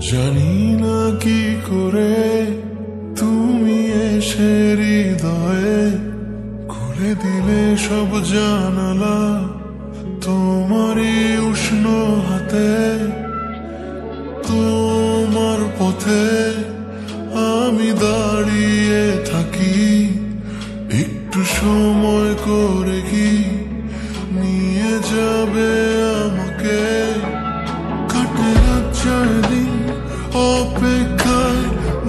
জানি না কি করে তুমি এসে হৃদয়ে খুলে দিলে সব জানালা তোমারই উষ্ণ হাতে। তোমার পথে আমি দাঁড়িয়ে থাকি, একটু সময় করে কি নিয়ে যাবে আমাকে। কাটে দিন অপেক্ষায়,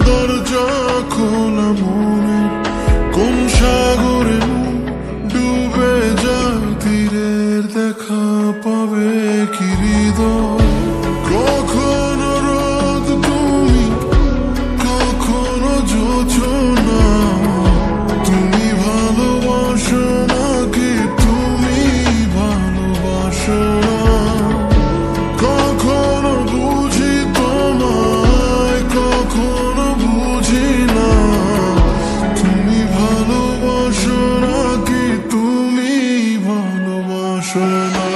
দরজা খোলা মনে কোন সাগরে ডুবে যায়, তীরের দেখা পাবে কি হৃদয়। কখনো রোদ তুমি, কখনো জোছনা, তুমি ভালোবাসো নাকি তুমি ভালোবাসো না। কখনো বুঝি তোমায়, কখনো বুঝি না, তুমি ভালোবাসো নাকি তুমি ভালোবাসো না।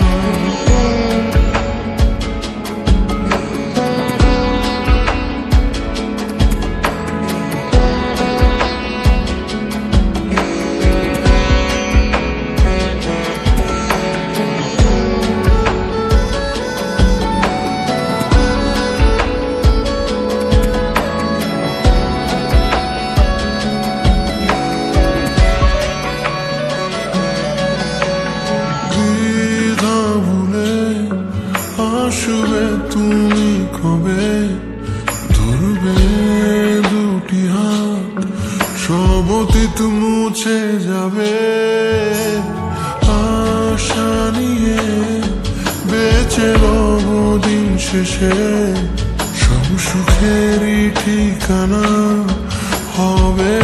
আসবে তুমি কবে, ধরবে দুটি হাত, সব অতীত মুছে যাবে। আশা নিয়ে বেঁচে রব দিন শেষে, সব সুখেরই ঠিকানা হবে।